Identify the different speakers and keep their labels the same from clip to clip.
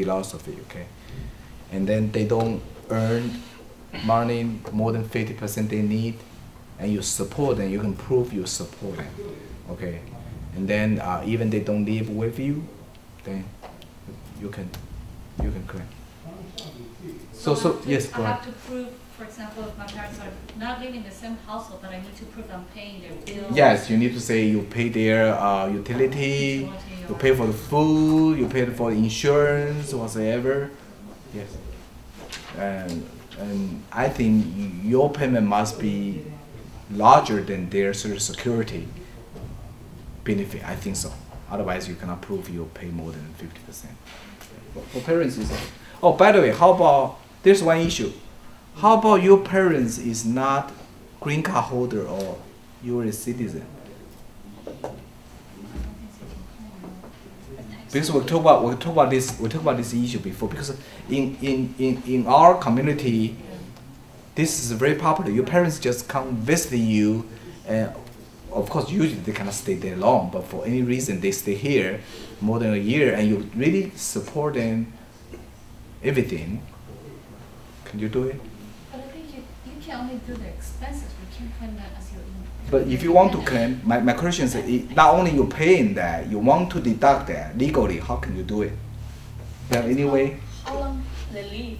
Speaker 1: philosophy, okay? And then they don't earn money more than 50% they need, and you support them, you can prove you support them, okay? And then even they don't live with you, then you can claim. So yes, go
Speaker 2: I
Speaker 1: ahead.
Speaker 2: have to prove, for example, if my parents are not living in the same household, but I need to prove I'm paying their bills.
Speaker 1: Yes, you need to say you pay their utility, you pay for the food, you pay for the insurance, whatsoever. Yes. And I think your payment must be larger than their Social Security benefit. I think so. Otherwise, you cannot prove you pay more than 50%. For parents, is oh, by the way, how about there's one issue. How about your parents is not green card holder or you're a citizen? Because we talk about this issue before. Because in our community, this is very popular. Your parents just come visit you, and of course usually they cannot stay there long. But for any reason they stay here more than a year, and you really support them, everything. Can you do it?
Speaker 2: But I think you can only do the expenses. We can't claim that as your income.
Speaker 1: But if you want to claim, my question is, not only you paying that, you want to deduct that legally, how can you do it? You have any way?
Speaker 2: How long they leave?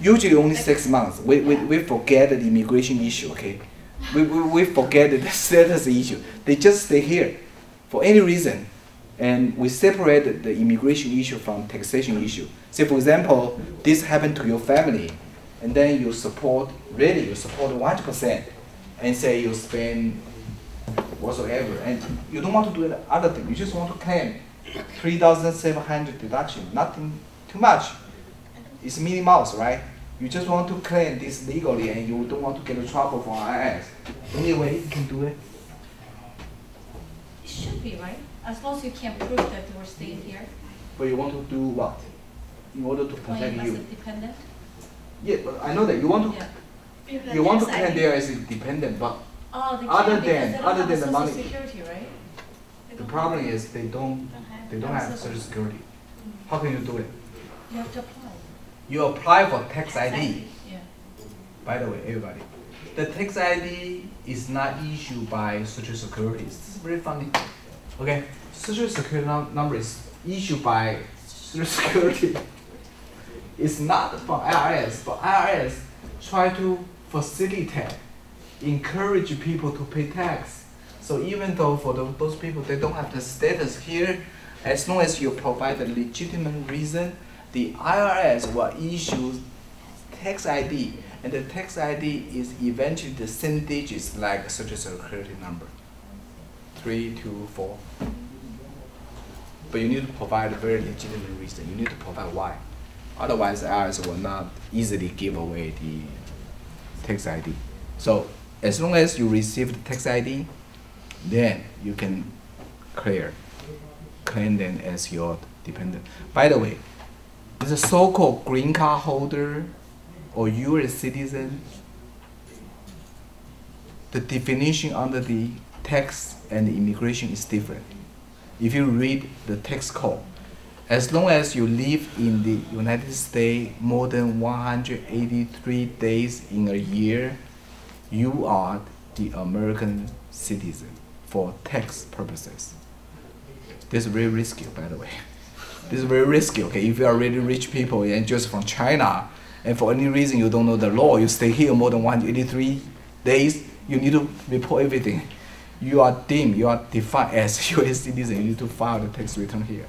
Speaker 1: Usually only 6 months. We forget the immigration issue, okay? We forget the status issue. They just stay here for any reason. And we separate the immigration issue from taxation issue. Say for example, this happened to your family, and then you support 100%, and say you spend whatsoever, and you don't want to do other thing. You just want to claim 3,700 deduction, nothing too much. It's minimals, right? You just want to claim this legally, and you don't want to get in trouble from IRS. Anyway, you can do it.
Speaker 2: It should be, right? As long as you can prove that they were staying here.
Speaker 1: But you want to do what? In order to protect
Speaker 2: Claim as
Speaker 1: you.
Speaker 2: a dependent.
Speaker 1: Yeah, but I know that you want to.
Speaker 2: Yeah.
Speaker 1: You want to claim there as a dependent, but
Speaker 2: Oh, they
Speaker 1: other
Speaker 2: can't because
Speaker 1: than-
Speaker 2: they don't
Speaker 1: other
Speaker 2: have
Speaker 1: than the
Speaker 2: Social
Speaker 1: money.
Speaker 2: Security, right?
Speaker 1: the problem is they don't have Social Security. How can you do it?
Speaker 2: You have to apply.
Speaker 1: You apply for tax ID.
Speaker 2: Yeah.
Speaker 1: By the way, everybody, the tax ID is not issued by Social Security. It's very funny. Okay, Social Security number is issued by Social Security. It's not from IRS, but IRS try to facilitate, encourage people to pay tax. So even though for those people they don't have the status here, as long as you provide a legitimate reason, the IRS will issue tax ID, and the tax ID is eventually the same digits like Social Security number, 3, 2, 4. But you need to provide a very legitimate reason. You need to provide why. Otherwise, the IRS will not easily give away the tax ID. So as long as you receive the tax ID, then you can claim them as your dependent. By the way, the so-called green card holder or U.S. citizen, the definition under the tax and the immigration is different. If you read the tax code, as long as you live in the United States more than 183 days in a year, you are the American citizen for tax purposes. This is very risky, by the way. This is very risky, okay? If you are really rich people and just from China, and for any reason you don't know the law, you stay here more than 183 days, you need to report everything. You are deemed, you are defined as U.S. citizen, you need to file the tax return here.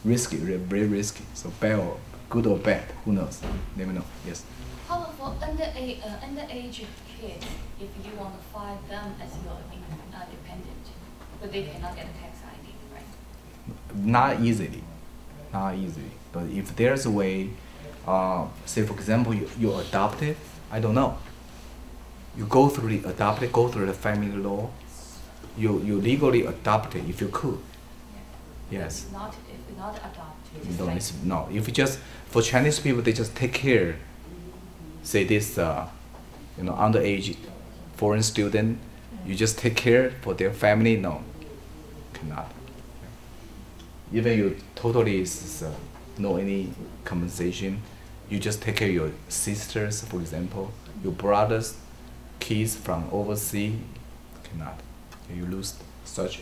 Speaker 1: Risky, very risky. So bad or good or bad, who knows? Never know. Yes.
Speaker 3: How about for underage kids, if you want to file them as your dependent, but they cannot get a tax ID, right?
Speaker 1: Not easily. But if there's a way, say for example, you adopted, I don't know. You go through the adopted, go through the family law. You legally adopted if you could. Yes.
Speaker 3: If not adopted.
Speaker 1: You don't listen. No, if you just for Chinese people, they just take care. Say this, underage foreign student, you just take care for their family. No, cannot. Even you totally no any compensation. You just take care of your sisters, for example, your brothers, kids from overseas, cannot. You lose such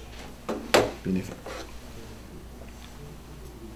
Speaker 1: benefit.